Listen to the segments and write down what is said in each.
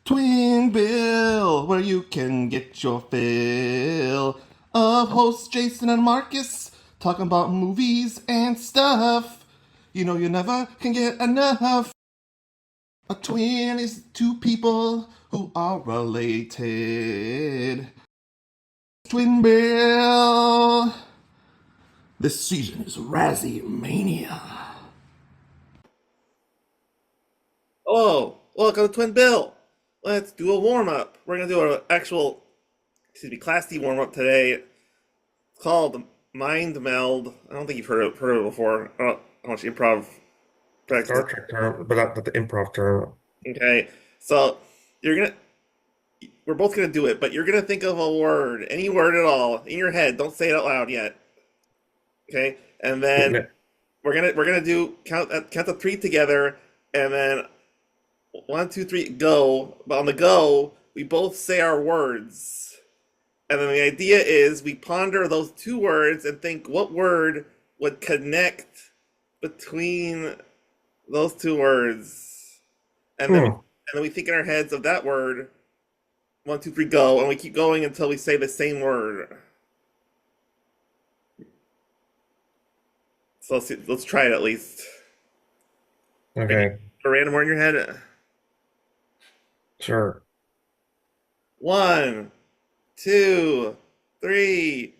Twin Bill, where you can get your fill of hosts Jason and Marcus talking about movies and stuff. You know you never can get enough. A twin is two people who are related. Twin Bill. This season is Razzie Mania. Hello, welcome to Twin Bill. Let's do a warm up. We're gonna do an actual, classy warm up today. It's called Mind Meld. I don't think you've heard of it before. I don't know how much improv practice. Star Trek term, but not the improv term. Okay, so you're gonna, we're both gonna do it, but you're gonna think of a word, any word at all, in your head. Don't say it out loud yet. Okay, and then we're gonna do count the three together, and then one, two, three, go. But on the go, we both say our words. And then the idea is we ponder those two words and think what word would connect between those two words. And then we, Hmm. and then we think in our heads of that word. One, two, three, go. And we keep going until we say the same word. So let's try it at least. Ready? Okay. A random word in your head. Sure. One, two, three.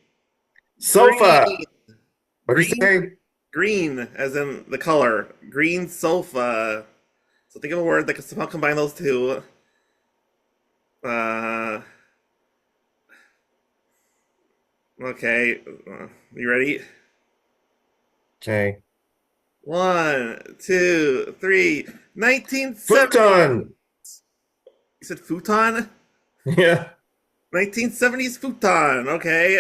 Sofa. Green. What do you Green. say? Green, as in the color. Green sofa. So think of a word that can somehow combine those two. Uh, okay. You ready? Okay. One, two, three. 1970. Futon. You said futon? Yeah. 1970s futon. Okay.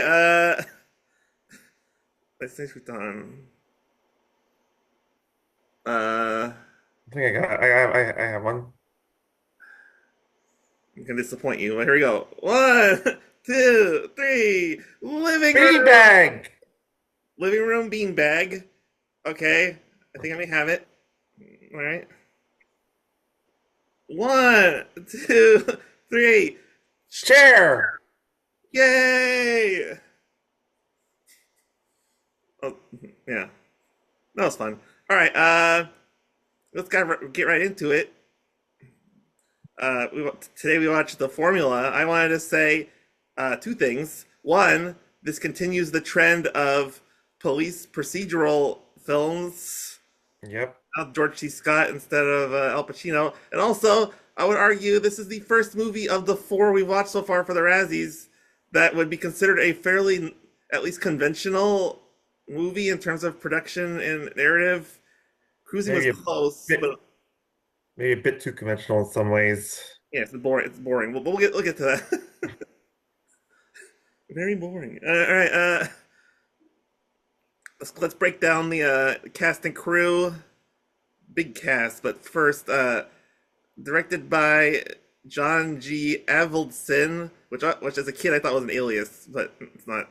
Let's say futon. Uh, I think I have one. I'm gonna disappoint you. Here we go. One, two, three. Living room. Beanbag. Living room beanbag. Okay. I think I may have it. All right. One, two, three. Chair. Yay! Oh, yeah. That was fun. All right. Let's get right into it. Today we watched The Formula. I wanted to say two things. One, this continues the trend of police procedural films. Yep. George C. Scott instead of Al Pacino. And also, I would argue this is the first movie of the four we've watched so far for the Razzies that would be considered a fairly, at least conventional movie in terms of production and narrative. Cruising was Maybe a close, bit but maybe a bit too conventional in some ways. yeah, it's boring. It's boring. We'll get to that. Very boring. All right. Let's break down the cast and crew. Big cast, but first, directed by John G. Avildsen, which as a kid I thought was an alias, but it's not.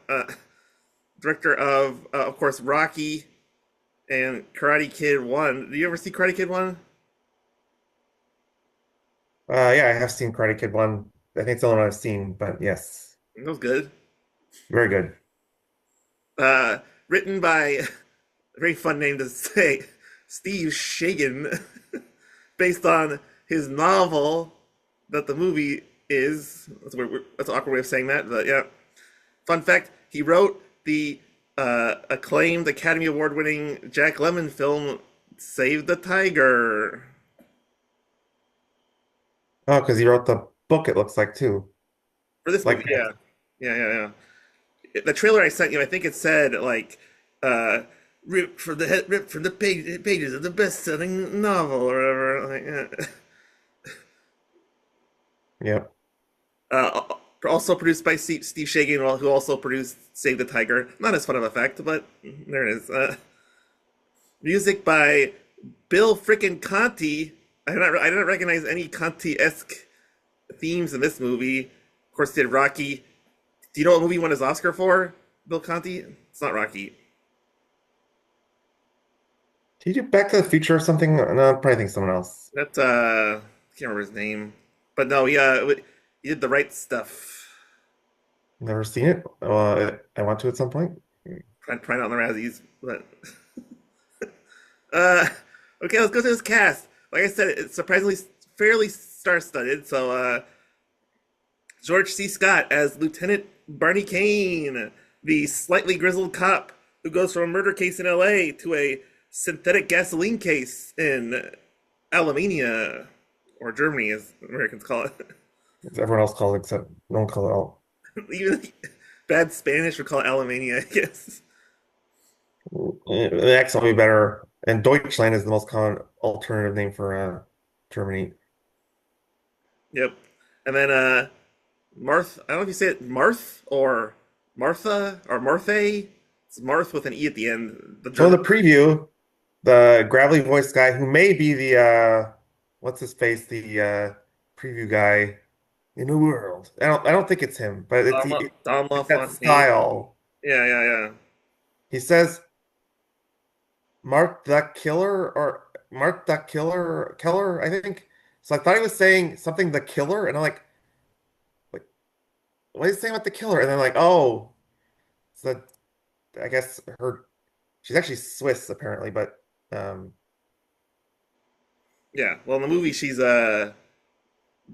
Director of course, Rocky and Karate Kid 1. Did you ever see Karate Kid 1? Yeah, I have seen Karate Kid 1. I think it's the only one I've seen, but yes. That was good. Very good. Uh, Written by a very fun name to say, Steve Shagan, based on his novel that the movie is. That's an awkward way of saying that, but yeah. Fun fact: he wrote the acclaimed Academy Award-winning Jack Lemmon film "Save the Tiger" Oh, because he wrote the book, it looks like, too. for this movie. Like, Yeah, yeah. The trailer I sent you, I think it said like uh, ripped from the pages of the best-selling novel or whatever. Like, yeah. yep. Uh, Also produced by Steve Shagan, who also produced Save the Tiger. Not as fun of a fact, but there it is. Music by Bill frickin' Conti. I didn't recognize any Conti-esque themes in this movie. Of course, did Rocky. Do you know what movie he won his Oscar for? Bill Conti? It's not Rocky. Did you do Back to the Future or something? No, I probably think someone else. That I can't remember his name. But no, he did the right stuff. Never seen it. I want to at some point. Trying out in the Razzies, but uh, okay, let's go to this cast. Like I said, it's surprisingly fairly star-studded. So George C. Scott as Lieutenant Barney Kane, the slightly grizzled cop who goes from a murder case in L.A. to a synthetic gasoline case in Alemania, or Germany, as Americans call it. As everyone else calls it, except no one calls it all. Even bad Spanish would call it Alemania, I guess. The accent will be better. And Deutschland is the most common alternative name for Germany. Yep. And then Marth, I don't know if you say it Marth or Martha or Marthe. It's Marth with an E at the end. The So in German. the preview, the gravelly voice guy who may be the what's his face, the preview guy in the world. I don't think it's him, but Dom it's that LaFontaine. style. Yeah. He says Mark the Killer or Mark the Killer Keller, I think. So I thought he was saying something the killer, and I'm like, what is he saying about the killer? And then like, oh, so I guess she's actually Swiss apparently, but um Yeah. Well, in the movie, she's a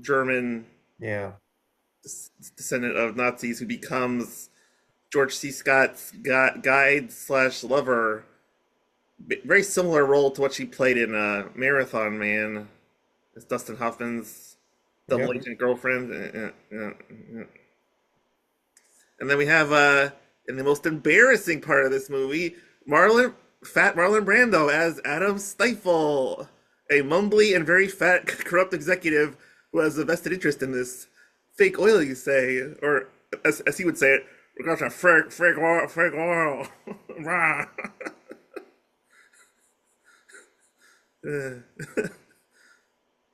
German yeah. descendant of Nazis who becomes George C. Scott's guide slash lover. Very similar role to what she played in Marathon Man. It's Dustin Hoffman's double Yep. agent girlfriend. Yeah. And then we have in the most embarrassing part of this movie, Fat Marlon Brando as Adam Stifle, a mumbly and very fat, corrupt executive who has a vested interest in this fake oil, you say, or as he would say it, we're going to fake oil. Rah.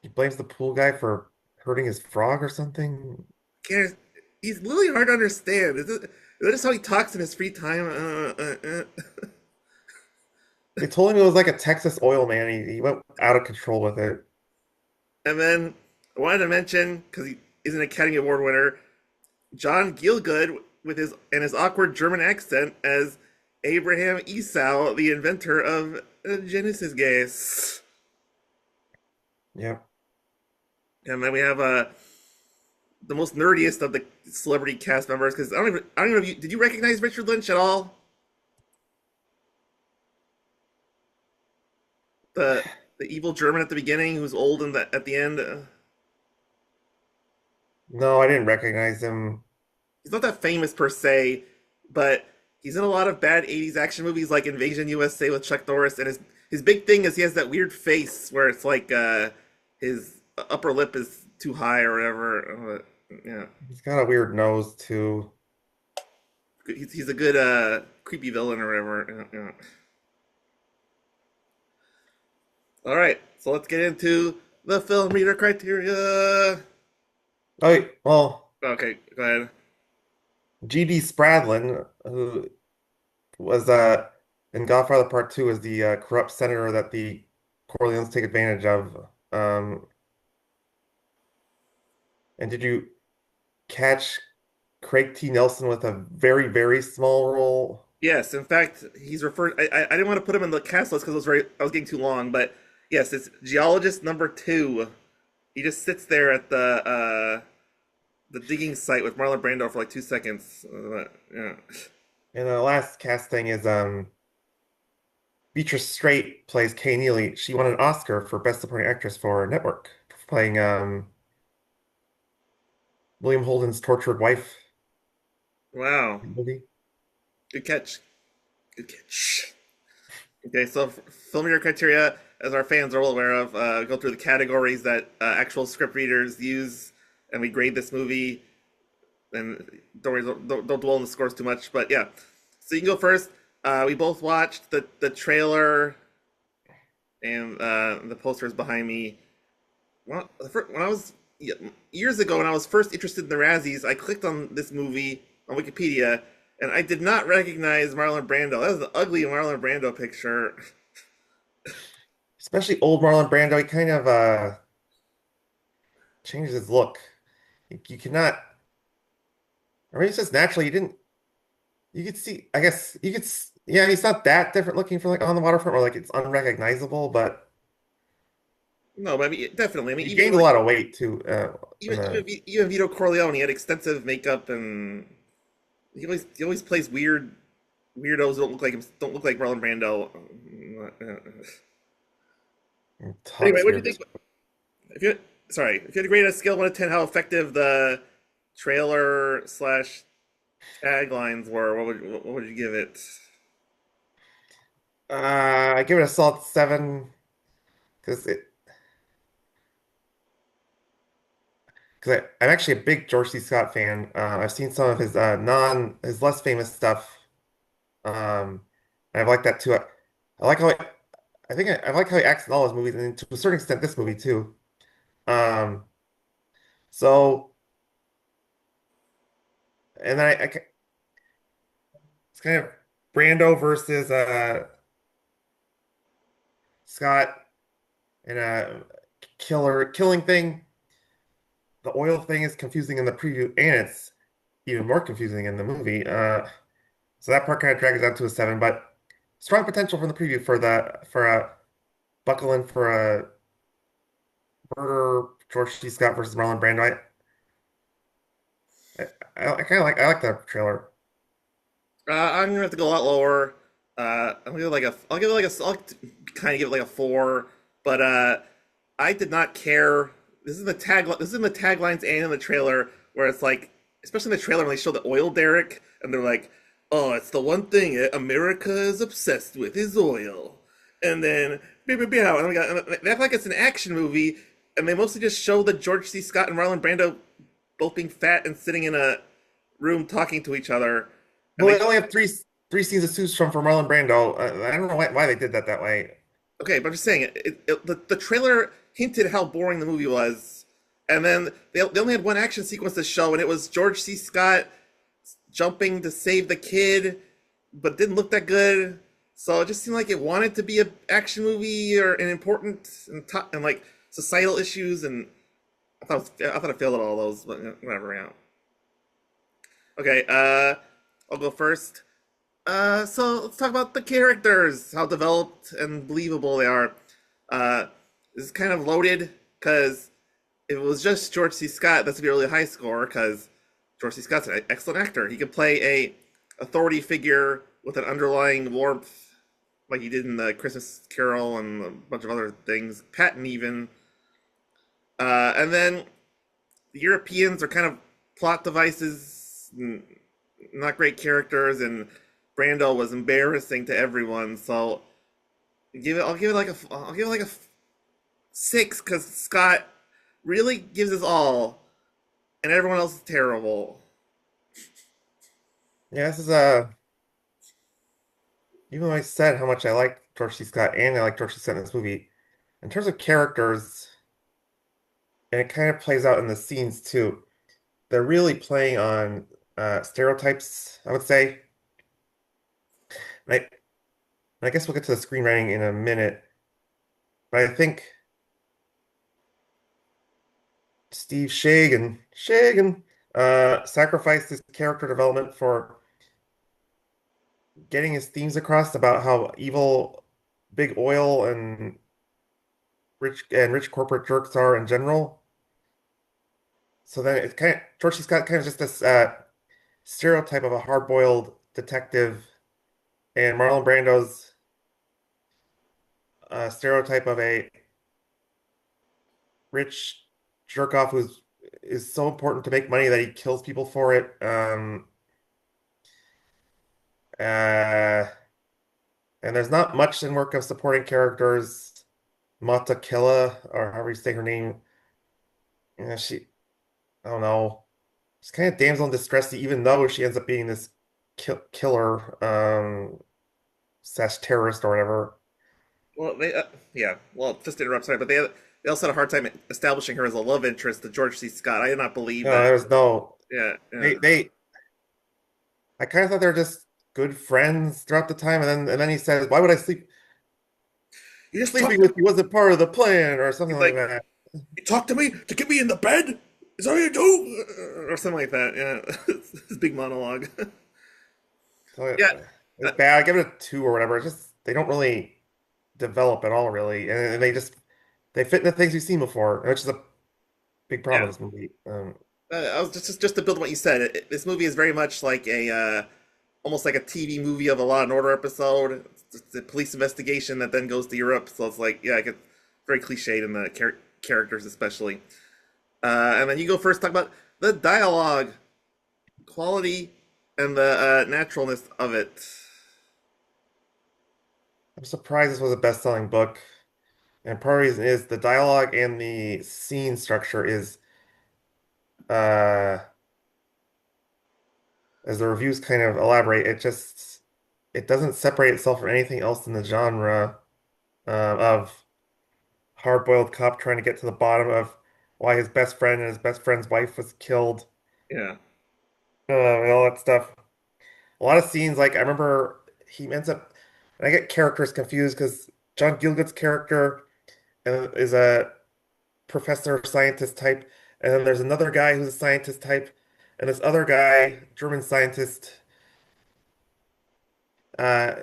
He blames the pool guy for hurting his frog or something. Can't- He's really hard to understand. Is that just how he talks in his free time? They told him it was like a Texas oil man. He went out of control with it. And then I wanted to mention, because he is an Academy Award winner, John Gielgud with his awkward German accent as Abraham Esau, the inventor of Genesis gas. Yep. And then we have the most nerdiest of the celebrity cast members, because I don't even know if did you recognize Richard Lynch at all? The the evil German at the beginning who's old at the end. No, I didn't recognize him. He's not that famous per se, but he's in a lot of bad '80s action movies like Invasion USA with Chuck Norris, and his big thing is he has that weird face where it's like his upper lip is too high or whatever. Yeah, He's got a weird nose too. he's a good creepy villain or whatever. Yeah. All right, so let's get into the film reader criteria. Oh, wait, well, Okay, go ahead. G.D. Spradlin, who was in Godfather Part 2 is the corrupt senator that the Corleones take advantage of. Um, and did you catch Craig T. Nelson with a very, very small role? Yes, in fact, he's referred. I didn't want to put him in the cast list because I was getting too long, but yes, it's geologist number two. He just sits there at the digging site with Marlon Brando for like 2 seconds. Yeah. And the last casting is Beatrice Straight plays Kay Neely. She won an Oscar for Best Supporting Actress for Network, playing William Holden's tortured wife Wow, movie. good catch, good catch. Okay, so film reader criteria, as our fans are well aware of, go through the categories that actual script readers use, and we grade this movie. And don't dwell on the scores too much, but yeah. So you can go first. We both watched the trailer and the posters behind me. When I was years ago, when I was first interested in the Razzies, I clicked on this movie on Wikipedia, and I did not recognize Marlon Brando. That was an ugly Marlon Brando picture. Especially old Marlon Brando. He kind of changes his look. You cannot. I mean, it's just naturally. You didn't. You could see. I guess you could. Yeah, he's not that different looking from like on the waterfront, where like it's unrecognizable. But No, but I mean, definitely. I mean, he even gained a like lot of weight too. In the even Vito Corleone, he had extensive makeup, and he always plays weirdos that don't look like Marlon Brando. Anyway, talks what do you weird. think? If you if you had to grade a scale of 1 to 10, how effective the trailer slash taglines were, what would you give it? I give it a solid 7 because I'm actually a big George C. Scott fan. I've seen some of his his less famous stuff. And I've liked that too. I like how I like how he acts in all his movies, and to a certain extent, this movie too. Um, so and then it's kind of Brando versus Scott and a killing thing. The oil thing is confusing in the preview, and it's even more confusing in the movie. So that part kind of drags out to a 7, but strong potential from the preview for a buckle in for a murder George C. Scott versus Marlon Brando. I kind of I like the trailer. I'm gonna have to go a lot lower. I'll give it like I'll kind of give it like a 4. But I did not care. This is in the taglines and in the trailer where it's like, especially in the trailer when they show the oil derrick and they're like, "Oh, it's the one thing America is obsessed with is oil," and then and they act like it's an action movie, and they mostly just show the George C. Scott and Marlon Brando both being fat and sitting in a room talking to each other, and Well, they they only have three scenes of suits from Marlon Brando. I don't know why they did that way. okay, but I'm just saying the trailer hinted how boring the movie was, and then they only had one action sequence to show, and it was George C. Scott jumping to save the kid, but it didn't look that good. So it just seemed like it wanted to be an action movie or an important and like societal issues, and I thought it failed at all those, but whatever. Yeah. Okay. I'll go first. So let's talk about the characters, how developed and believable they are. This is kind of loaded because if it was just George C. Scott, that's a really high score because George C. Scott's an excellent actor. He could play a authority figure with an underlying warmth, like he did in the Christmas Carol and a bunch of other things. Patton even, and then the Europeans are kind of plot devices, not great characters, and Brando was embarrassing to everyone. So I'll give it like a 6 because Scott really gives his all, and everyone else is terrible. Yeah, this is even though I said how much I like George C. Scott and I like George C. Scott in this movie, in terms of characters, and it kind of plays out in the scenes too. They're really playing on stereotypes, I would say. And I guess we'll get to the screenwriting in a minute, but I think Steve Shagan sacrificed his character development for getting his themes across about how evil big oil and rich corporate jerks are in general. So then it's kind of George C. Scott kind of just this stereotype of a hard-boiled detective, and Marlon Brando's stereotype of a rich jerk off who's is so important to make money that he kills people for it. Uh, and there's not much in work of supporting characters. Mata Killa, or however you say her name, I don't know. She's kind of damsel in distress, even though she ends up being this killer, slash terrorist or whatever. Well, yeah. Well, just to interrupt, sorry, but they also had a hard time establishing her as a love interest to George C. Scott. I did not believe No, that. there's no. Yeah, yeah. They. I kind of thought they were just good friends throughout the time, and then he says, "Why would I sleep? You just talk Sleeping to. with you wasn't part of the plan," or something He's like like, that. You talk to me to get me in the bed? Is that what you do? Or something like that. Yeah, this big monologue. So Yeah, uh, it's bad. I give it a two or whatever. It's just they don't really develop at all, really, and they fit into things you've seen before, which is a big problem yeah. with this movie. I was just to build on what you said. This movie is very much like a almost like a TV movie of a Law and Order episode. It's a police investigation that then goes to Europe. So it's like, yeah, it gets very cliched in the characters, especially. And then you go first. Talk about the dialogue, quality, and the naturalness of it. I'm surprised this was a best-selling book, and part of the reason is the dialogue and the scene structure is, uh, as the reviews kind of elaborate, it doesn't separate itself from anything else in the genre of hard-boiled cop trying to get to the bottom of why his best friend and his best friend's wife was killed, Yeah, and all that stuff. A lot of scenes, like I remember he ends up, and I get characters confused because John Gielgud's character is a professor scientist type, and then there's another guy who's a scientist type, and this other guy, German scientist,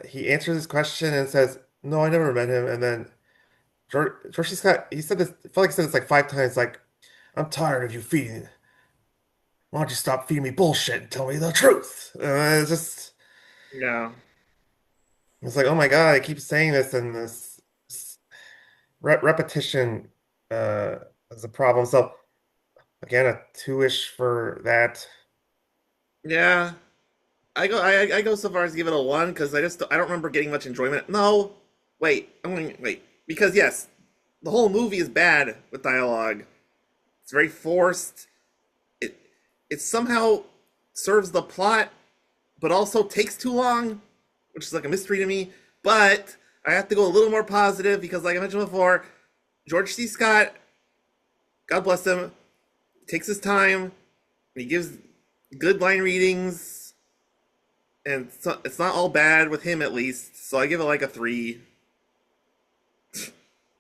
he answers his question and says, "No, I never met him." And then George Scott, he said this, I felt like he said this like five times, like, "I'm tired of you feeding. Why don't you stop feeding me bullshit and tell me the truth?" yeah, It's like, oh my God, I keep saying this, and this repetition uh, is a problem. So again, a two-ish for that. yeah. I go so far as to give it a one because I don't remember getting much enjoyment. No, wait, I'm going wait because yes, the whole movie is bad with dialogue. It's very forced. It it somehow serves the plot, but also takes too long, which is like a mystery to me. But I have to go a little more positive because, like I mentioned before, George C. Scott, God bless him, takes his time and he gives good line readings, and it's not all bad with him at least. So I give it like a three.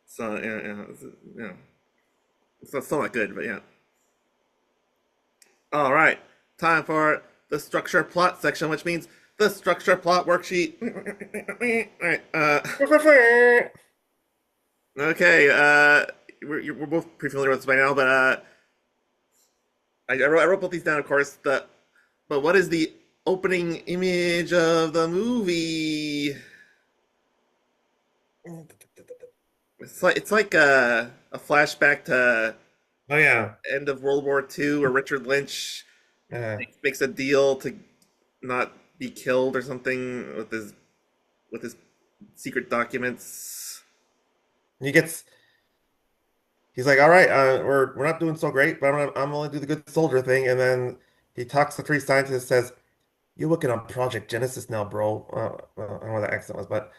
So yeah. It's still not good, but yeah. All right, time for the structure plot section, which means the structure plot worksheet. All right. Okay. We're both pretty familiar with this by now, but I wrote both these down, of course. But what is the opening image of the movie? It's like a flashback to Oh yeah. end of World War II, where Richard Lynch Yeah. makes a deal to not be killed or something with his secret documents. He gets he's like, all right, we're not doing so great, but I'm only do the good soldier thing, and then he talks to three scientists, says, "You're working on Project Genesis now, bro." Well, I don't know what that accent was, but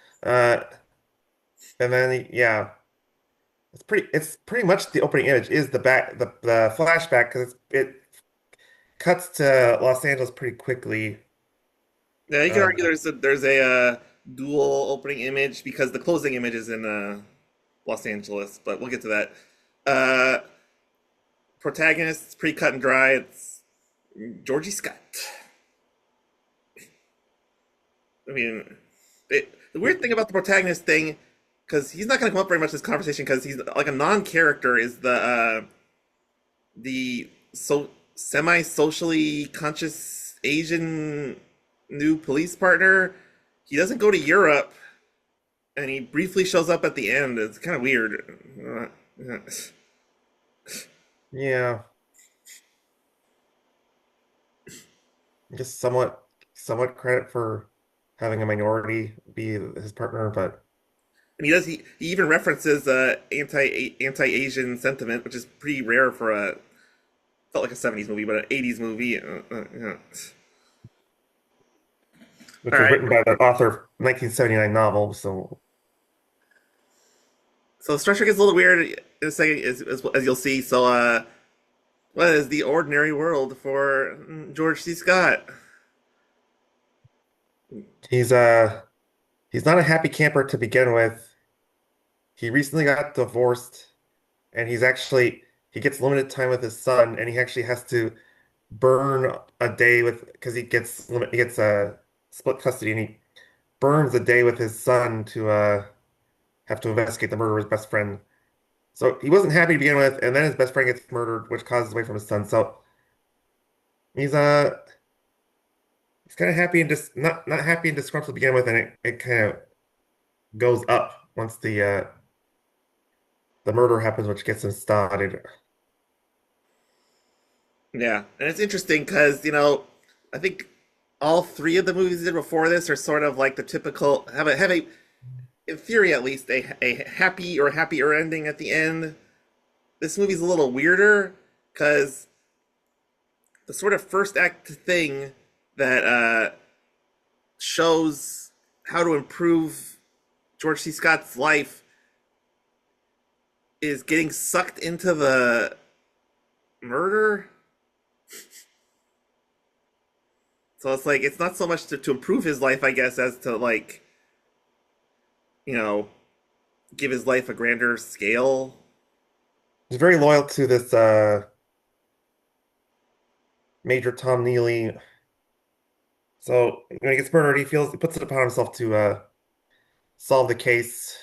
and then yeah, it's pretty much the opening image is the flashback because it cuts to Los Angeles pretty quickly. Yeah, you can Uh, argue there's a dual opening image because the closing image is in Los Angeles, but we'll get to that. Uh, Protagonist, it's pretty cut and dry. It's Georgie Scott. I mean, the weird thing about the protagonist thing, because he's not going to come up very much in this conversation, because he's like a non-character, is the semi-socially conscious Asian new police partner. He doesn't go to Europe, and he briefly shows up at the end. It's kind of weird. Uh, yeah, just somewhat credit for having a minority be his partner, but and he even references anti-Asian sentiment, which is pretty rare for a felt like a '70s movie, but an '80s movie. Yeah. All which was right. written by the author of 1979 novel. So So the structure gets a little weird in a second, as you'll see. So, what is the ordinary world for George C. Scott? he's uh he's not a happy camper to begin with. He recently got divorced, and he gets limited time with his son, and he actually has to burn a day with because he gets a split custody, and he burns a day with his son to have to investigate the murder of his best friend. So he wasn't happy to begin with, and then his best friend gets murdered, which causes away from his son. So he's he's kind of happy and just not happy and disgruntled to begin with, and it kind of goes up once the murder happens, which gets him started. Yeah, and it's interesting because I think all three of the movies he did before this are sort of like the typical have a in theory at least a happy or happier ending at the end. This movie's a little weirder because the sort of first act thing that shows how to improve George C. Scott's life is getting sucked into the murder. So it's like it's not so much to improve his life, I guess, as to like, you know, give his life a grander scale. He's very loyal to this Major Tom Neely. So when he gets murdered, he puts it upon himself to solve the case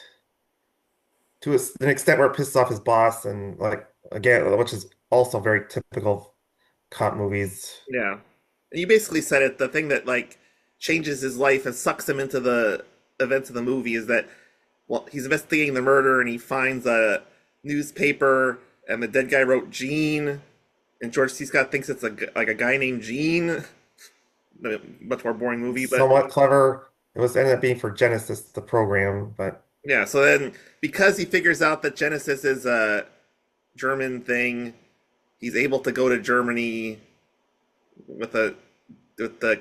to an extent where it pisses off his boss, and like again, which is also very typical of cop movies. Yeah. And you basically said it. The thing that like changes his life and sucks him into the events of the movie is that well, he's investigating the murder and he finds a newspaper and the dead guy wrote Gene, and George C. Scott thinks it's like a guy named Gene. A much more boring movie, but Somewhat clever. It was ended up being for Genesis, the program, but yeah. So then, because he figures out that Genesis is a German thing, he's able to go to Germany with a with the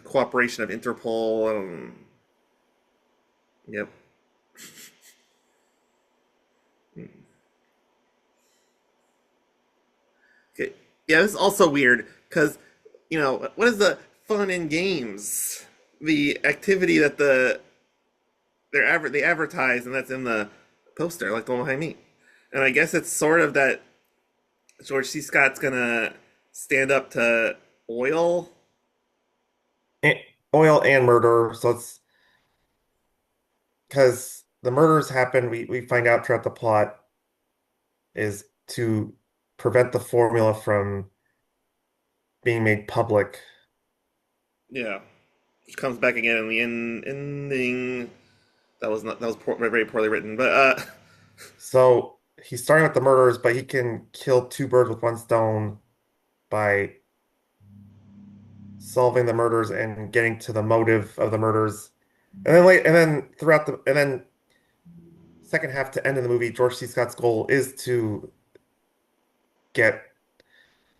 cooperation of Interpol. Yep. Okay. Yeah, this is also weird because what is the fun in games? The activity that they advertise and that's in the poster, like the one behind me. And I guess it's sort of that George C. Scott's gonna stand up to oil. eh, oil and murder. So it's because the murders happen, we find out throughout the plot is to prevent the formula from being made public. Yeah, which comes back again in the ending. That was very poorly written, but So he's starting with the murders, but he can kill two birds with one stone by solving the murders and getting to the motive of the murders. And then and then second half to end of the movie, George C. Scott's goal is to get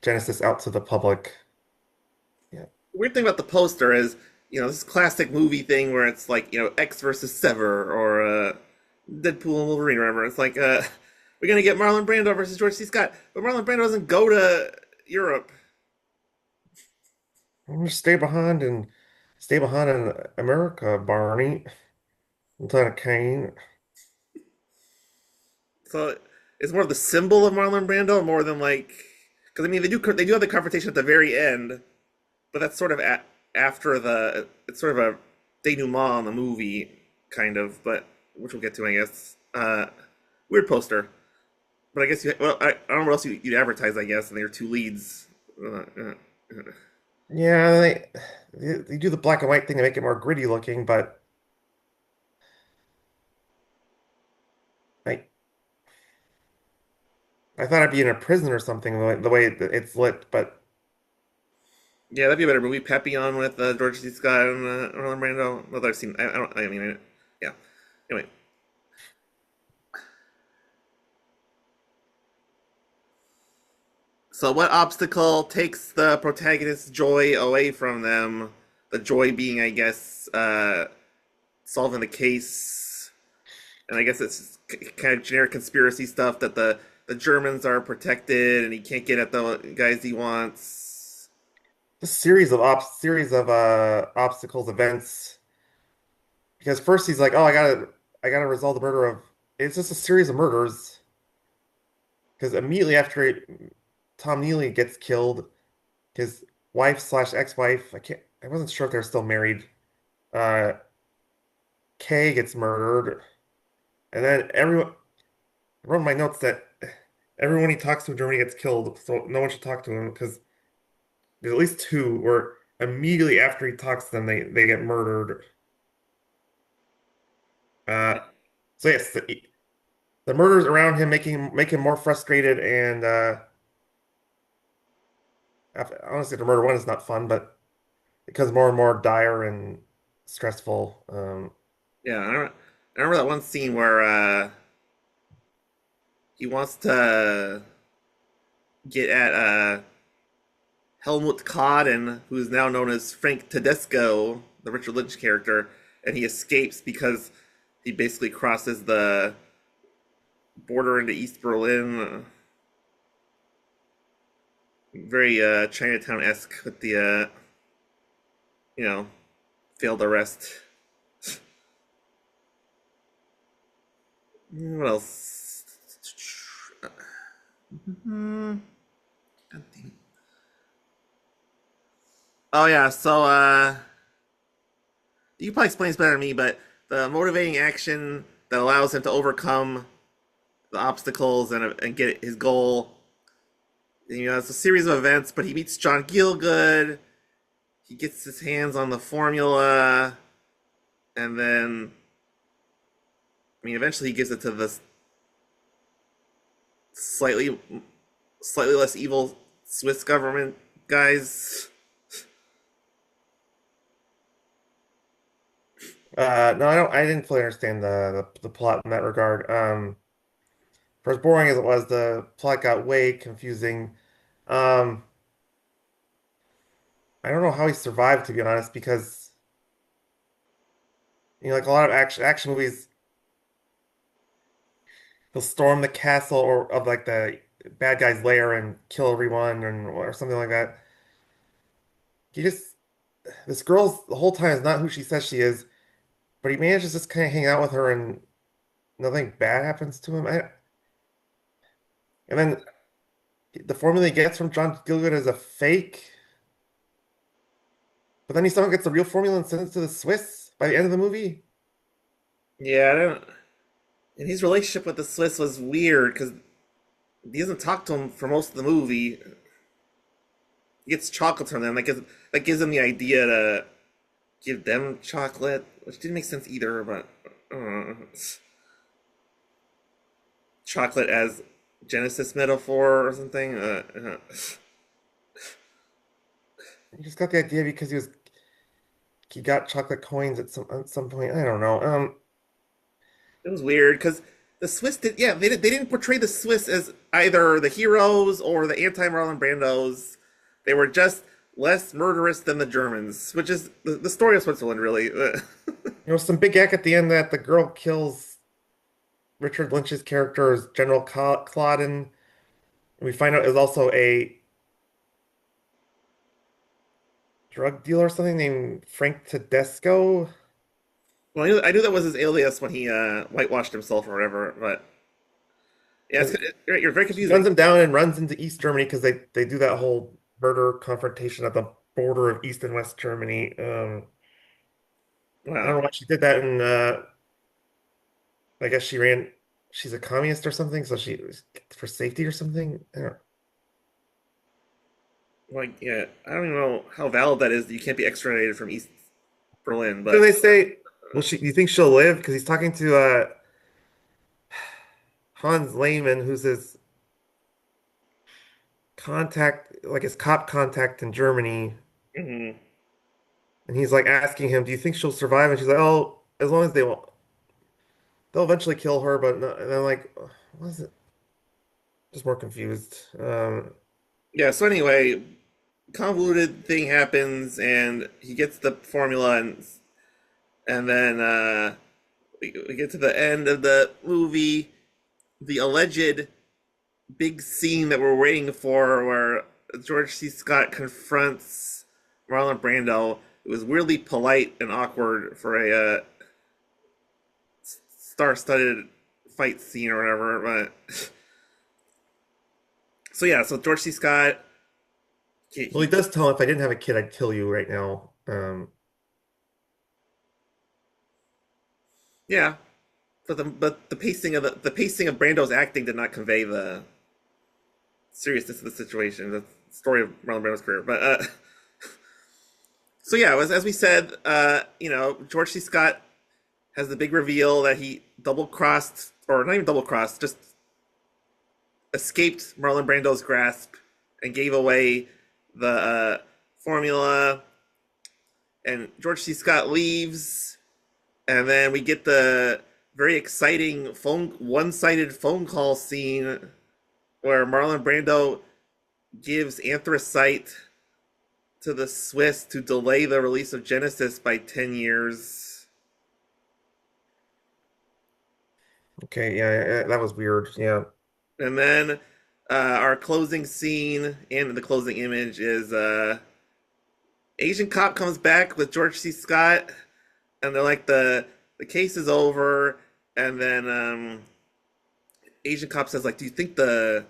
Genesis out to the public. Yeah. weird thing about the poster is, this classic movie thing where it's like, X versus Sever or Deadpool and Wolverine or whatever. It's like, we're gonna get Marlon Brando versus George C. Scott, but Marlon Brando doesn't go to Europe. I'm gonna stay behind in America, Barney. Lieutenant Kane. So it's more of the symbol of Marlon Brando more than like, because I mean they do have the confrontation at the very end, but that's sort of after it's sort of a denouement on the movie, kind of, but which we'll get to, I guess. Weird poster, but I guess I don't know what else you'd advertise, I guess, and they're two leads. Yeah, they do the black and white thing to make it more gritty looking, but I I thought I'd be in a prison or something the way that it's lit, but Yeah, that'd be a better movie. Papillon with George C. Scott and Marlon Brando. Not that I've seen. I don't. I mean, yeah. Anyway, so what obstacle takes the protagonist's joy away from them? The joy being, I guess, solving the case, and I guess it's kind of generic conspiracy stuff that the Germans are protected and he can't get at the guys he wants. the series of obstacles, events. Because first he's like, "Oh, I gotta resolve the murder of." It's just a series of murders, because immediately after Tom Neely gets killed, his wife slash ex-wife, I wasn't sure if they're still married. Uh, Kay gets murdered, and then I wrote in my notes that everyone he talks to in Germany gets killed, so no one should talk to him because there's at least two where immediately after he talks to them, they get murdered. Uh, so yes, the murders around him make him more frustrated, and honestly, the murder one is not fun, but it becomes more and more dire and stressful. Yeah, I remember that one scene where he wants to get at Helmut Kaden, who's now known as Frank Tedesco, the Richard Lynch character, and he escapes because he basically crosses the border into East Berlin. Very Chinatown-esque with the you know, failed arrest. What else? God damn it. Oh yeah, so you probably explain this better than me, but the motivating action that allows him to overcome the obstacles and get his goal. You know, it's a series of events, but he meets John Gielgud. He gets his hands on the formula, and then I mean, eventually he gives it to the slightly slightly less evil Swiss government guys. No, I didn't fully understand the plot in that regard. For as boring as it was, the plot got way confusing. Um, I don't know how he survived, to be honest, because like a lot of action movies, he'll storm the castle or of like the bad guy's lair and kill everyone and or something like that. He just this girl's the whole time is not who she says she is, but he manages to just kind of hang out with her and nothing bad happens to him. And then the formula he gets from John Gielgud is a fake, but then he somehow gets the real formula and sends it to the Swiss by the end of the movie. Yeah, I don't. And his relationship with the Swiss was weird because he doesn't talk to him for most of the movie. He gets chocolates from them. That gives him the idea to give them chocolate, which didn't make sense either. But chocolate as Genesis metaphor or something. He just got the idea because he got chocolate coins at some point. I don't know. It was weird because the Swiss did. Yeah, they didn't portray the Swiss as either the heroes or the anti Marlon Brandos. They were just less murderous than the Germans, which is the story of Switzerland, really. Some big act at the end that the girl kills Richard Lynch's character as General Clauden. And we find out is also a drug dealer or something named Frank Tedesco. Well, I knew that was his alias when he whitewashed himself or whatever. But yeah, Because you're very she guns confusing. him down and runs into East Germany because they do that whole murder confrontation at the border of East and West Germany. I don't Wow. know why she did that, and I guess she's a communist or something, so she for safety or something. I don't know. Like, yeah, I don't even know how valid that is that you can't be extradited from East Berlin, Then but they say, "Well, you think she'll live?" Because he's talking to Hans Lehmann, who's his contact, like his cop contact in Germany, mhm. and he's like asking him, "Do you think she'll survive?" And she's like, "Oh, as long as they'll eventually kill her." But no, and I'm like, "What is it?" Just more confused. Yeah, so anyway, convoluted thing happens and he gets the formula and then we get to the end of the movie, the alleged big scene that we're waiting for where George C. Scott confronts Marlon Brando. It was weirdly polite and awkward for a star-studded fight scene or whatever, but So yeah, so George C. Scott, Well, he he does tell him, if I didn't have a kid, I'd kill you right now. yeah, but the pacing of the pacing of Brando's acting did not convey the seriousness of the situation, the story of Marlon Brando's career. But so yeah, as we said, George C. Scott has the big reveal that he double crossed, or not even double crossed, just escaped Marlon Brando's grasp and gave away the formula. And George C. Scott leaves, and then we get the very exciting one-sided phone call scene where Marlon Brando gives anthracite to the Swiss to delay the release of Genesis by 10 years. Okay, yeah, that was weird. Yeah. And then our closing scene and the closing image is Asian cop comes back with George C. Scott, and they're like the case is over, and then Asian cop says like, "Do you think the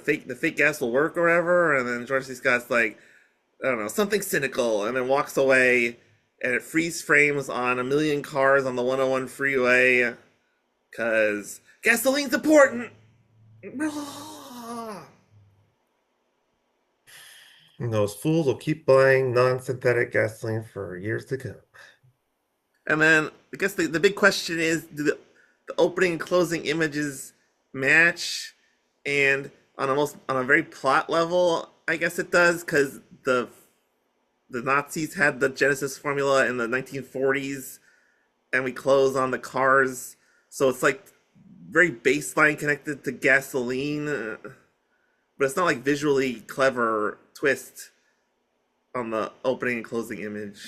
fake gas will work or whatever?" And then George C. Scott's like, "I don't know, something cynical," and then walks away, and it freeze frames on a million cars on the 101 freeway because gasoline's important. And those fools will keep buying non-synthetic gasoline for years to come. And then I guess the big question is, do the opening and closing images match? And on a very plot level, I guess it does, because the Nazis had the Genesis formula in the 1940s, and we close on the cars, so it's like very baseline connected to gasoline, but it's not like visually clever twist on the opening and closing image.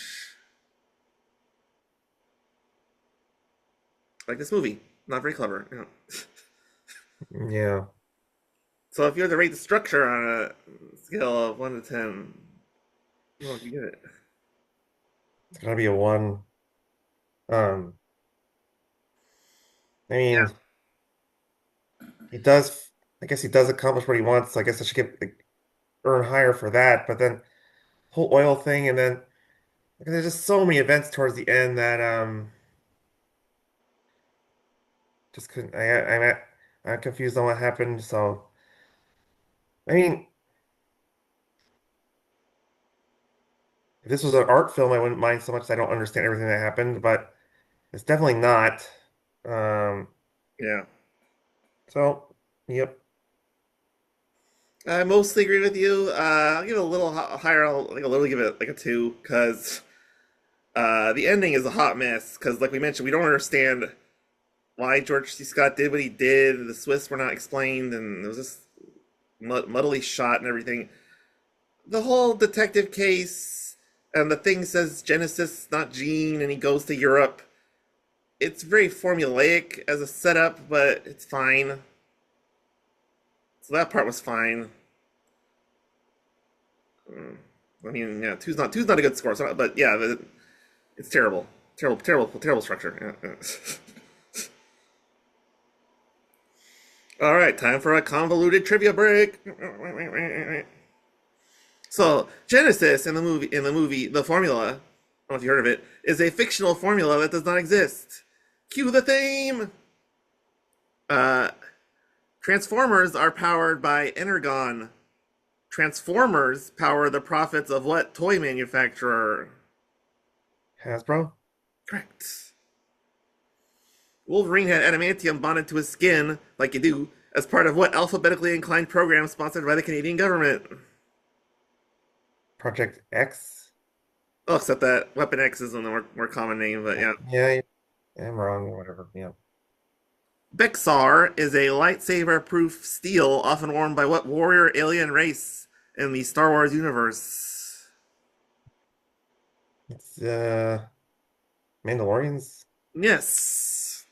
Like this movie, not very clever. Yeah, So if you had to rate the structure on a scale of 1 to 10, what would you give it? it's gonna be a one. Um, I mean, he does. I guess he does accomplish what he wants. So I guess I should get like, earn higher for that. But then whole oil thing, and then like, there's just so many events towards the end that just couldn't. I'm confused on what happened. So I mean, if this was an art film, I wouldn't mind so much. I don't understand everything that happened, but it's definitely not. Um, Yeah. so yep. I mostly agree with you. I'll give it a little higher. Like a little give it like a two because the ending is a hot mess. Because like we mentioned, we don't understand why George C. Scott did what he did. The Swiss were not explained, and it was just muddily shot and everything. The whole detective case and the thing says Genesis, not Gene, and he goes to Europe. It's very formulaic as a setup, but it's fine. So that part was fine. Mm. I mean, yeah, two's not a good score, so, but yeah, it's terrible, terrible structure. Yeah, yeah. All right, time for a convoluted trivia break. So Genesis in the movie The Formula, I don't know if you heard of it, is a fictional formula that does not exist. Cue the theme. Uh, Transformers are powered by Energon. Transformers power the profits of what toy manufacturer? Hasbro? Correct. Wolverine had adamantium bonded to his skin, like you do, as part of what alphabetically inclined program sponsored by the Canadian government? Project X? Oh, except that Weapon X is a more common name, but yeah. Yeah, I'm wrong, whatever. Yeah. Bexar is a lightsaber proof steel often worn by what warrior alien race in the Star Wars universe? It's Mandalorians? Yes.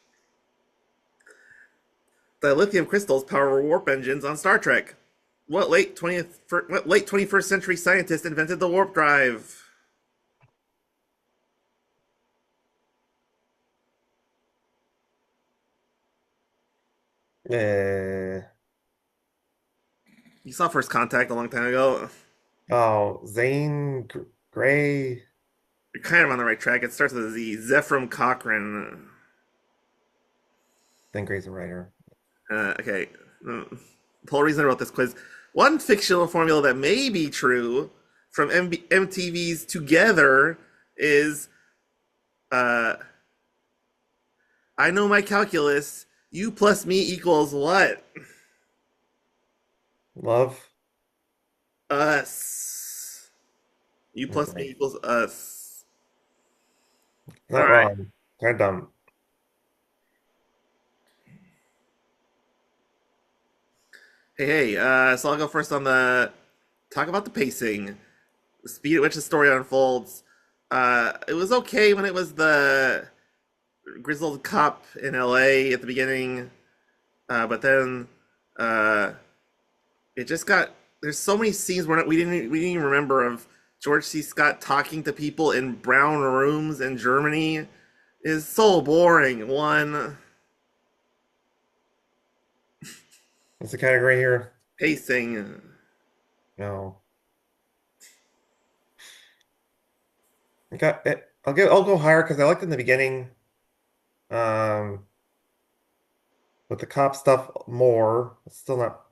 The lithium crystals power warp engines on Star Trek. What late 21st century scientist invented the warp drive? Uh, You saw First Contact a long time ago. Oh, Gray. You're kind of on the right track. It starts with a Z. Zephram Cochrane. Zane Grey's a writer. Okay. The whole reason I wrote this quiz. One fictional formula that may be true from MTV's Together is uh, I know my calculus. You plus me equals what? Love. Us. You plus me Okay. equals us. All Not right. wrong. Kind of dumb. Hey, so I'll go first on the talk about the pacing, the speed at which the story unfolds. It was okay when it was the grizzled cop in LA at the beginning, but then uh, it just got. There's so many scenes where we didn't even remember of George C. Scott talking to people in brown rooms in Germany is so boring. One What's the category here? pacing. No. I got it. I'll go higher because I liked it in the beginning. Um, with the cop stuff more. It's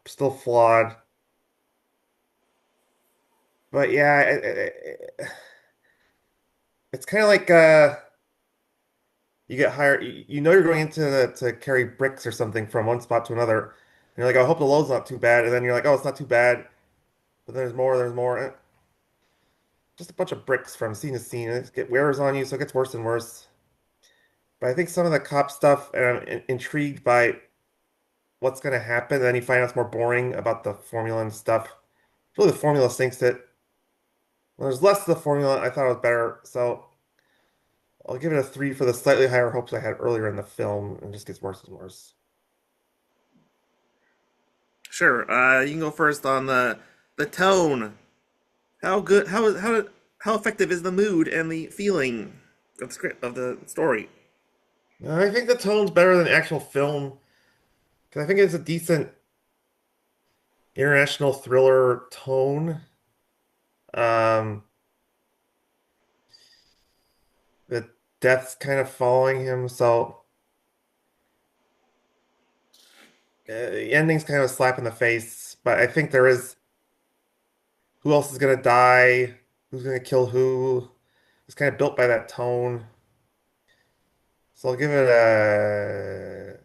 still flawed. But yeah, it's kind of like you get hired. You know you're going into to carry bricks or something from one spot to another. And you're like, I hope the load's not too bad. And then you're like, oh, it's not too bad. But there's more. There's more. Just a bunch of bricks from scene to scene. And it wears on you, so it gets worse and worse. But I think some of the cop stuff, and I'm intrigued by what's going to happen. And then you find out it's more boring about the formula and stuff. Really, the formula sinks it. When there's less of the formula, I thought it was better. So I'll give it a 3 for the slightly higher hopes I had earlier in the film, and it just gets worse and worse. Sure, you can go first on the tone. How good? How effective is the mood and the feeling of the script of the story? I think the tone's better than the actual film because I think it's a decent international thriller tone. Um, the death's kind of following him, so the ending's kind of a slap in the face. But I think there is who else is gonna die, who's gonna kill who. It's kind of built by that tone. So I'll give it a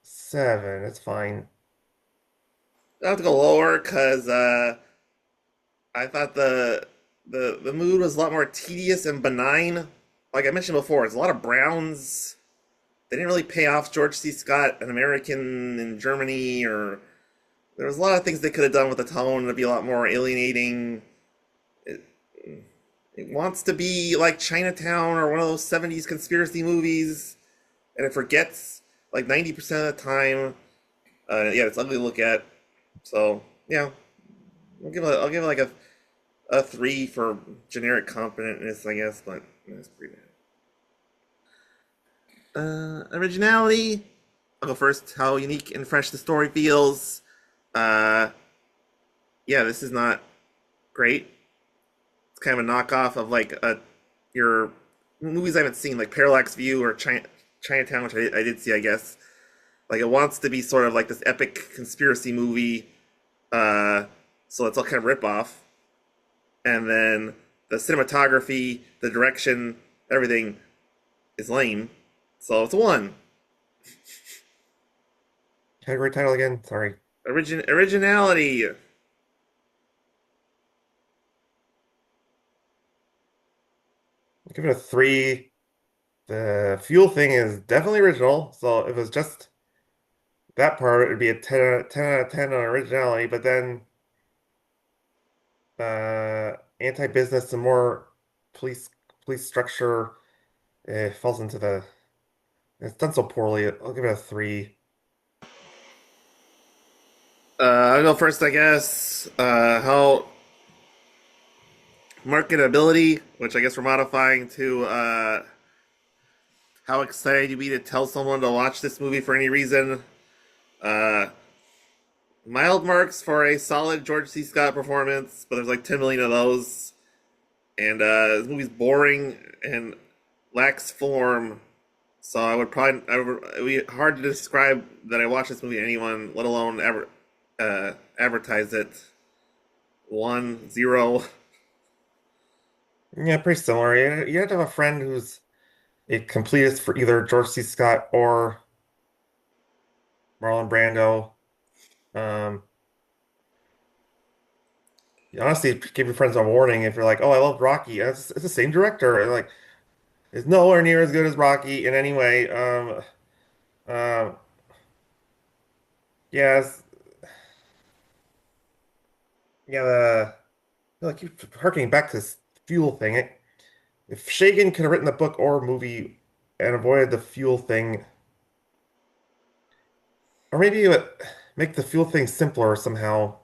7. It's fine. I have to go lower because I thought the mood was a lot more tedious and benign. Like I mentioned before, it's a lot of Browns. They didn't really pay off George C. Scott, an American in Germany, or there was a lot of things they could have done with the tone to be a lot more alienating. It, it wants to be like Chinatown or one of those 70s conspiracy movies, and it forgets like 90% of the time. Yeah, it's ugly to look at. So, yeah, I'll give it like a 3 for generic competentness, I guess, but that's pretty bad. Originality. I'll go first. How unique and fresh the story feels. Uh, yeah, this is not great. It's kind of a knockoff of like your movies I haven't seen, like Parallax View or Chinatown, which I did see, I guess. Like it wants to be sort of like this epic conspiracy movie, so it's all kind of rip off. And then the cinematography, the direction, everything is lame. So it's a 1. Category title again. Sorry. Originality. I'll give it a 3. The fuel thing is definitely original. So if it was just that part, it'd be a 10 out of 10 on originality. But then anti-business and more police police structure falls into the. It's done so poorly. I'll give it a 3. I'll go first, I guess. How marketability, which I guess we're modifying to how excited you be to tell someone to watch this movie for any reason. Uh, mild marks for a solid George C. Scott performance, but there's like 10 million of those. And this movie's boring and lacks form. So it would be hard to describe that I watched this movie to anyone, let alone ever advertise it. 1-0. Yeah, pretty similar. You have to have a friend who's a completist for either George C. Scott or Marlon Brando. Um, you honestly, give your friends a warning if you're like, "Oh, I love Rocky." It's the same director, and like, it's nowhere near as good as Rocky in any way. Um, yeah, yeah. I keep harkening back to this fuel thing. If Shagan could have written the book or movie and avoided the fuel thing, or maybe it would make the fuel thing simpler somehow.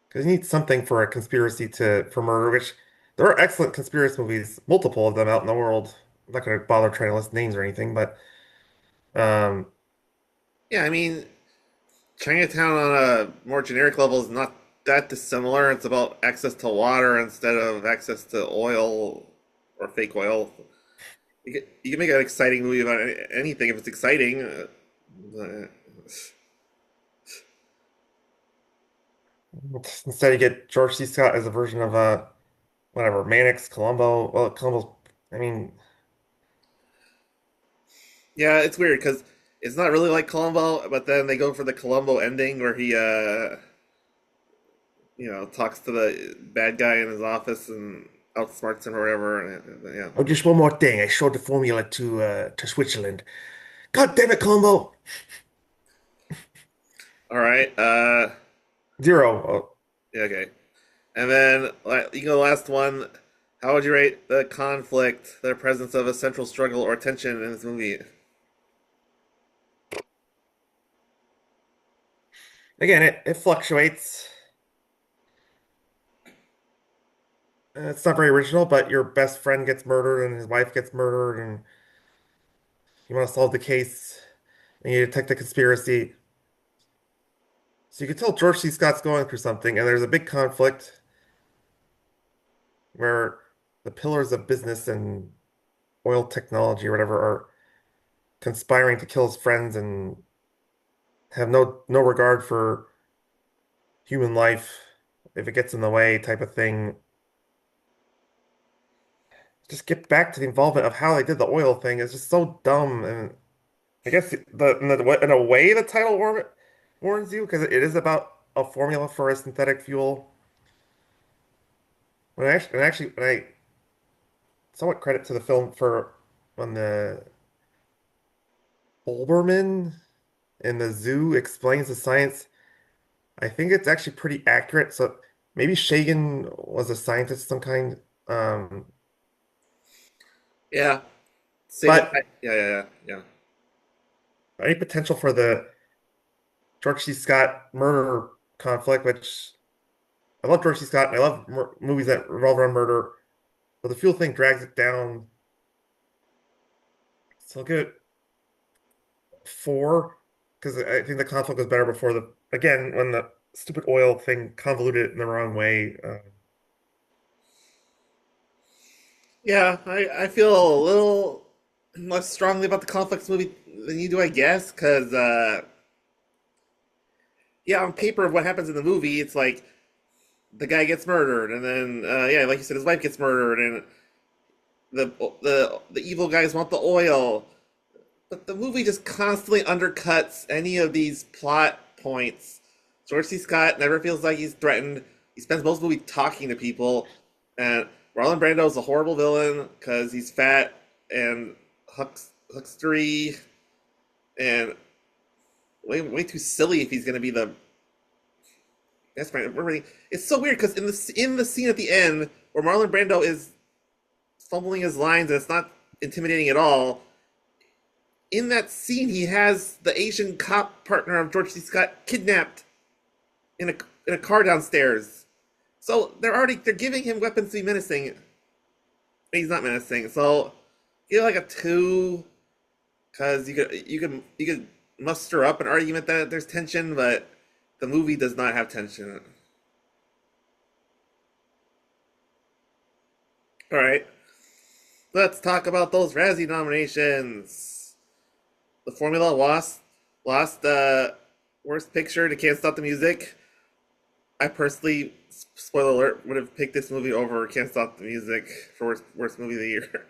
Because you need something for a conspiracy for murder, which there are excellent conspiracy movies, multiple of them out in the world. I'm not going to bother trying to list names or anything, but um, Yeah, I mean, Chinatown on a more generic level is not that dissimilar. It's about access to water instead of access to oil or fake oil. You can make an exciting movie about anything if it's exciting. Uh, instead you get George C. Scott as a version of whatever, Mannix, Columbo. Well, Columbo's, I mean, yeah, it's weird because it's not really like Columbo, but then they go for the Columbo ending where he, talks to the bad guy in his office and outsmarts him or whatever. Yeah. oh, just one more thing. I showed the formula to Switzerland. God damn it, Columbo! All right. Zero. Oh, Yeah, okay. And then you go last one. How would you rate the conflict, the presence of a central struggle or tension in this movie? again, it fluctuates. It's not very original, but your best friend gets murdered and his wife gets murdered, and you want to solve the case and you detect the conspiracy. So you can tell George C. Scott's going through something, and there's a big conflict where the pillars of business and oil technology or whatever are conspiring to kill his friends and have no regard for human life if it gets in the way type of thing. Just get back to the involvement of how they did the oil thing is just so dumb. And I guess in a way the title warns you because it is about a formula for a synthetic fuel. When I somewhat credit to the film for when the Olbermann in the zoo explains the science. I think it's actually pretty accurate. So maybe Shagan was a scientist of some kind. Um, Yeah. Same with but yeah. any potential for the George C. Scott murder conflict, which I love George C. Scott and I love movies that revolve around murder, but the fuel thing drags it down. So I'll give it four because I think the conflict was better before again when the stupid oil thing convoluted it in the wrong way. Yeah, I feel a little less strongly about the conflicts movie than you do, I guess, because yeah, on paper, what happens in the movie, it's like the guy gets murdered, and then yeah, like you said, his wife gets murdered, and the evil guys want the oil, but the movie just constantly undercuts any of these plot points. George C. Scott never feels like he's threatened. He spends most of the movie talking to people, and Marlon Brando is a horrible villain because he's fat and huckstery and way too silly if he's going to be the best friend. It's so weird because in the scene at the end where Marlon Brando is fumbling his lines and it's not intimidating at all, in that scene, he has the Asian cop partner of George C. Scott kidnapped in a car downstairs. So they're giving him weapons to be menacing. He's not menacing. So give like a two because you could muster up an argument that there's tension, but The movie does not have tension. All right, let's talk about those Razzie nominations. The Formula lost Worst Picture to Can't Stop the Music. I personally, spoiler alert, would have picked this movie over Can't Stop the Music for worst movie of the year.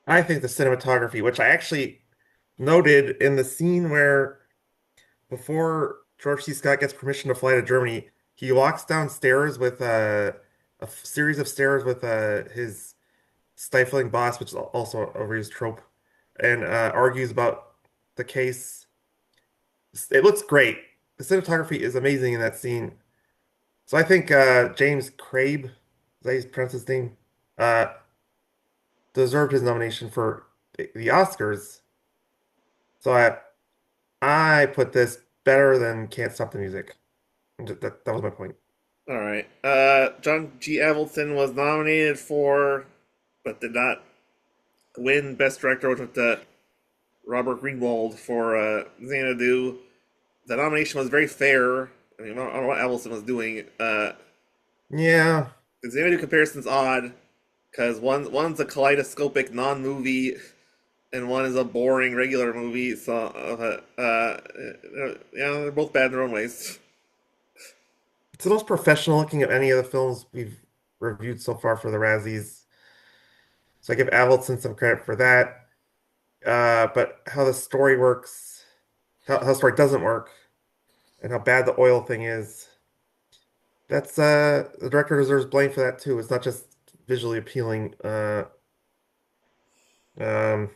I think the cinematography, which I actually noted in the scene where before George C. Scott gets permission to fly to Germany, he walks downstairs with a series of stairs with his stifling boss, which is also a Reeves trope, and argues about the case. It looks great. The cinematography is amazing in that scene. So I think James Crabe, is that how you pronounce his name, uh, deserved his nomination for the Oscars. So I put this better than Can't Stop the Music. That was my point. All right. John G. Avildsen was nominated for, but did not win Best Director, which went to Robert Greenwald for Xanadu. The nomination was very fair. I mean, I don't know what Avildsen was doing. Yeah, The Xanadu comparison's odd because one's a kaleidoscopic non-movie and one is a boring regular movie. So, yeah, they're both bad in their own ways. it's the most professional looking of any of the films we've reviewed so far for the Razzies. So I give Avildsen some credit for that. But how the story works, how the story doesn't work, and how bad the oil thing is, that's the director deserves blame for that too. It's not just visually appealing. Um,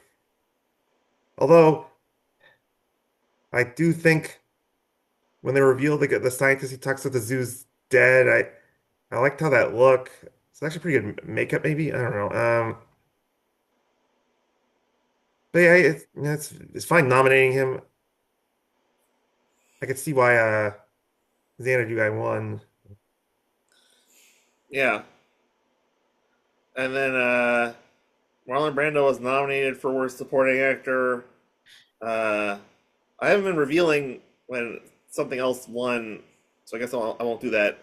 although I do think when they reveal the scientist he talks to the zoo's dead, I liked how that looked. It's actually pretty good makeup, maybe. I don't know. But yeah, it's fine nominating him. I could see why Xanadu guy won. Yeah, and then Marlon Brando was nominated for Worst Supporting Actor. Uh, I haven't been revealing when something else won, so I guess I won't do that.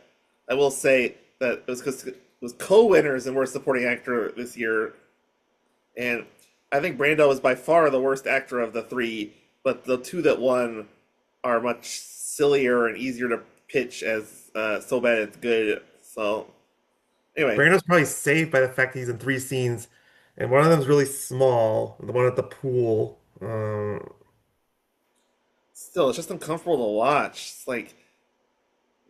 I will say that it was because it was co-winners in Worst Supporting Actor this year, and I think Brando is by far the worst actor of the three, but the two that won are much sillier and easier to pitch as so bad it's good. So anyway, Brando's probably saved by the fact that he's in three scenes, and one of them's really small, the one at the pool. still, it's just uncomfortable to watch. It's like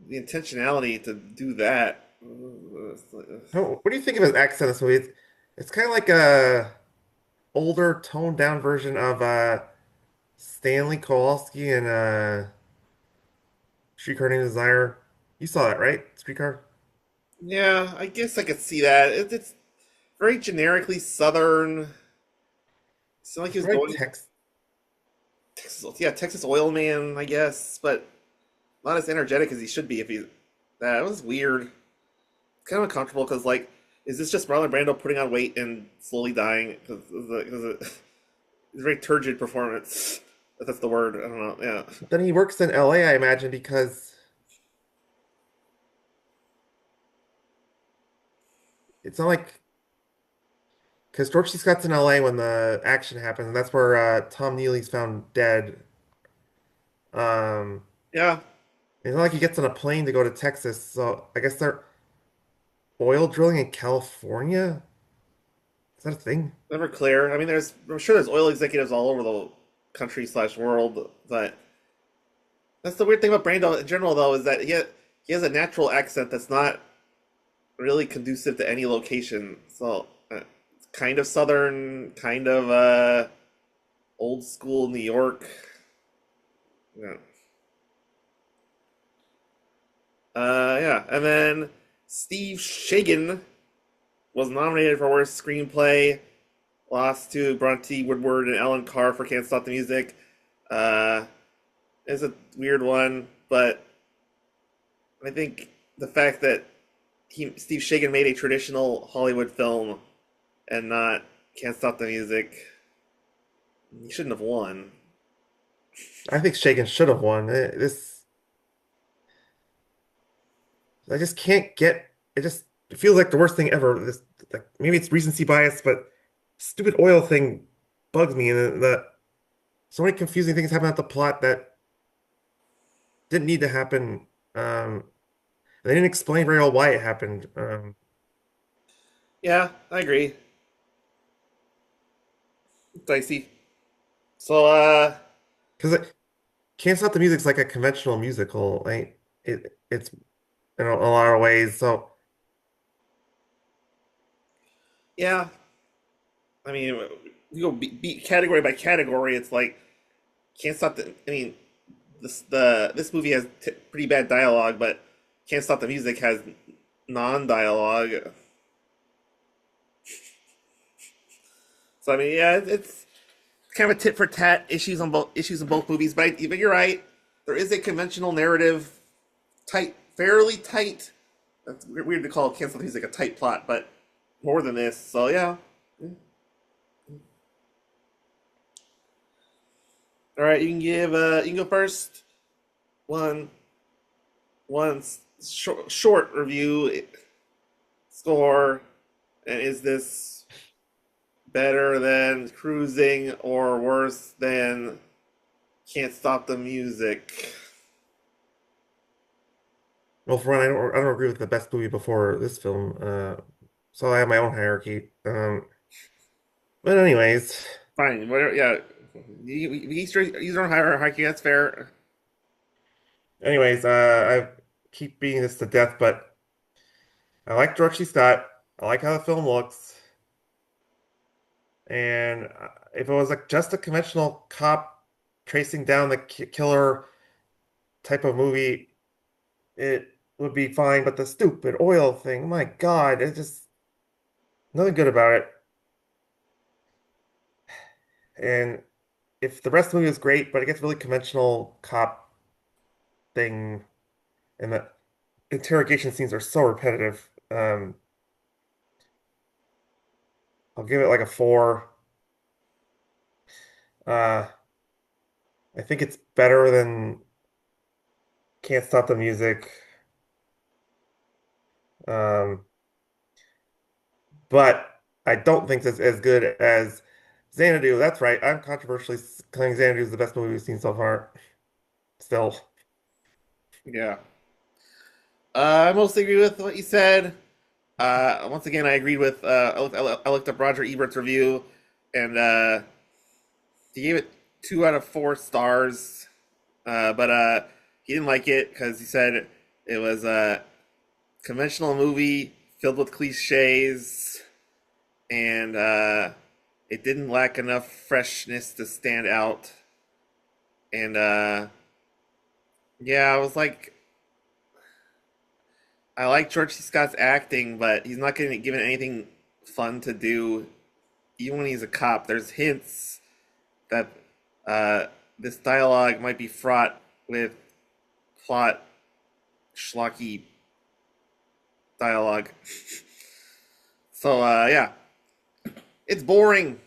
the intentionality to do that. What do you think of his accent in this movie? It's kind of like a older, toned down version of Stanley Kowalski and Streetcar Named Desire. You saw that, right? Streetcar? Yeah, I guess I could see that. It's very generically Southern. It's not like he It's was very going text. Texas, yeah, Texas oil man, I guess, but not as energetic as he should be. If he, that was weird. Kind of uncomfortable because, like, is this just Marlon Brando putting on weight and slowly dying? Because it's a very turgid performance. If that's the word. I don't know. Yeah, Then he works in LA, I imagine, because it's not like because George C. Scott's in LA when the action happens, and that's where Tom Neely's found dead. Um, yeah, it's not like he gets on a plane to go to Texas, so I guess they're oil drilling in California. Is that a thing? never clear. I mean, I'm sure there's oil executives all over the country slash world, but that's the weird thing about Brando in general, though, is that he has a natural accent that's not really conducive to any location. So, kind of southern, kind of old school New York. Yeah. Yeah, and then Steve Shagan was nominated for worst screenplay, lost to Bronte Woodward and Alan Carr for Can't Stop the Music. Uh, it's a weird one, but I think the fact that Steve Shagan made a traditional Hollywood film and not Can't Stop the Music, he shouldn't have won. I think Shaken should have won. This I just can't get. It feels like the worst thing ever. This like maybe it's recency bias, but stupid oil thing bugs me, and the so many confusing things happen at the plot that didn't need to happen. They didn't explain very well why it happened. Yeah, I agree. Dicey. So, Because Can't Stop the Music's like a conventional musical. It's in a lot of ways. So yeah, I mean, you go beat category by category. It's like can't stop the. I mean, this movie has pretty bad dialogue, but can't stop the music has non-dialogue. So I mean, yeah, it's kind of a tit for tat issues in both movies. But you're right. There is a conventional narrative, fairly tight. That's weird to call Can't Stop the Music a tight plot, but more than this. So yeah. All right, you can go first. One one short review score, and is this better than Cruising or worse than Can't Stop the Music? well, for one, I don't agree with the best movie before this film. So I have my own hierarchy. But anyways, Fine, whatever. Yeah, use your own hierarchy. That's fair. I keep beating this to death, but I like George C. Scott. I like how the film looks. And if it was like just a conventional cop tracing down the killer type of movie, it would be fine. But the stupid oil thing, my God, it's just nothing good about it. And if the rest of the movie is great, but it gets really conventional cop thing, and the interrogation scenes are so repetitive, I'll give it like a 4. Uh, I think it's better than Can't Stop the Music. Um, but I don't think it's as good as Xanadu. That's right. I'm controversially claiming Xanadu is the best movie we've seen so far. Still. Yeah. I mostly agree with what you said. Once again, I agreed with. I looked up Roger Ebert's review, and he gave it 2 out of 4 stars. But he didn't like it because he said it was a conventional movie filled with cliches, and it didn't lack enough freshness to stand out. And yeah, I was like, I like George C. Scott's acting, but he's not getting given anything fun to do. Even when he's a cop, there's hints that uh, this dialogue might be fraught with plot schlocky dialogue. So yeah, it's boring.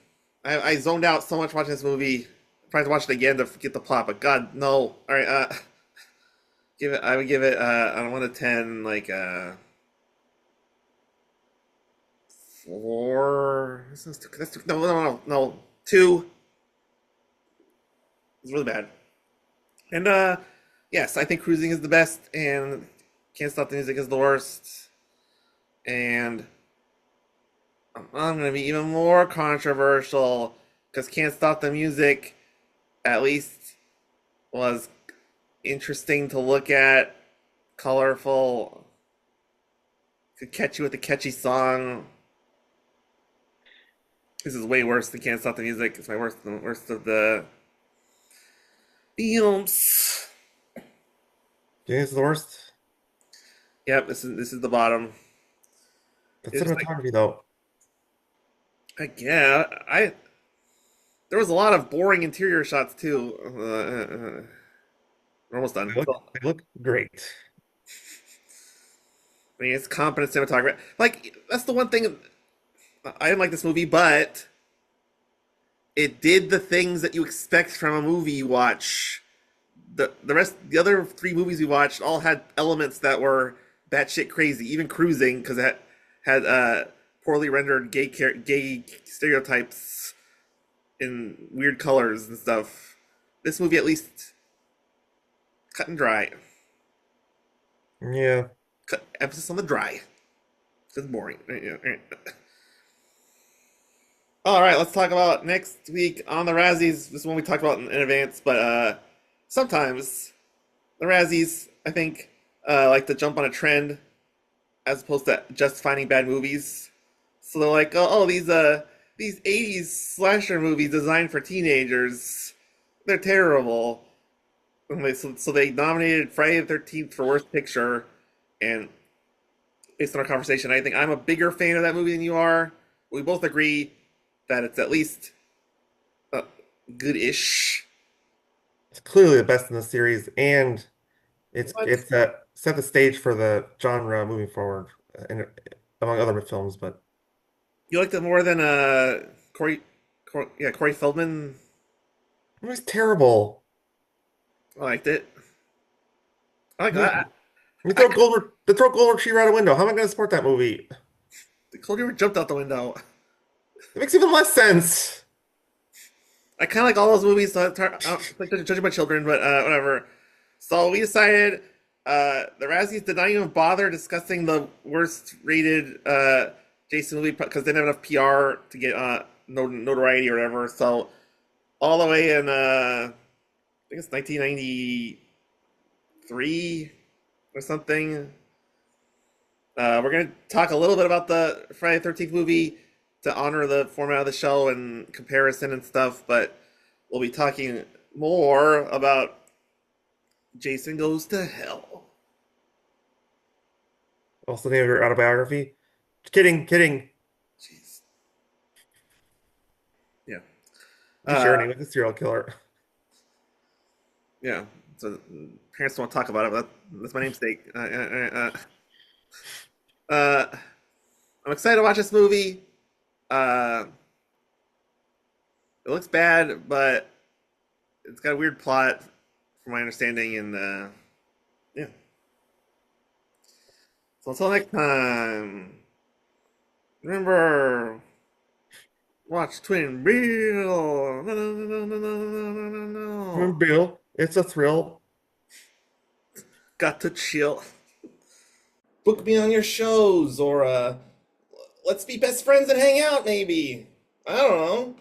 I zoned out so much watching this movie. I tried to watch it again to get the plot, but God, no. All right, give it. I would give it on 1 to 10, like 4. No, 2. It's really bad. And yes, I think Cruising is the best, and Can't Stop the Music is the worst. And I'm gonna be even more controversial because Can't Stop the Music at least was interesting to look at, colorful, could catch you with a catchy song. This is way worse than Can't Stop the Music. It's my worst of the films. Do you think it's the worst? Yep, this is the bottom. The It's like cinematography, though. yeah, I there was a lot of boring interior shots too. We're almost done. So, They look great. I mean, it's competent cinematography. Like that's the one thing I didn't like this movie, but it did the things that you expect from a movie you watch. the other three movies we watched all had elements that were batshit crazy. Even Cruising, because it had poorly rendered gay stereotypes in weird colors and stuff. This movie at least cut and dry. Yeah. Emphasis on the dry. It's boring. All right, let's talk about next week on the Razzies. This is one we talked about in advance, but sometimes the Razzies, I think, like to jump on a trend as opposed to just finding bad movies. So they're like, these '80s slasher movies designed for teenagers, they're terrible. So they nominated Friday the 13th for Worst Picture, and based on our conversation, I think I'm a bigger fan of that movie than you are. We both agree that it's at least uh, good-ish. It's clearly the best in the series, and What? it's set the stage for the genre moving forward, and among other films. But You liked it more than Corey Feldman. it was terrible. I liked it. I like You, that. you I, throw Goldberg Shear out a window. How am I going to support that movie? the Cold River jumped out the window. It makes even less sense. I kind of like all those movies. So it's like judging my children, but whatever. So we decided the Razzies did not even bother discussing the worst rated Jason movie because they didn't have enough PR to get notoriety or whatever. So all the way in I think it's 1993 or something. We're gonna talk a little bit about the Friday the 13th movie to honor the format of the show and comparison and stuff, but we'll be talking more about Jason Goes to Hell. Also, the name of your autobiography. Kidding, kidding. Jeez. Yeah. You share a Uh, name with a serial killer. yeah. So parents don't want to talk about it, but that's my namesake. I'm excited to watch this movie. Uh, it looks bad, but it's got a weird plot, from my understanding, and yeah. So until next time, remember, watch Twin Real. No, no, no, no, no, no, no, no, no. Bill, it's a thrill. Got to chill. Book me on your shows, or let's be best friends and hang out. Maybe I don't know.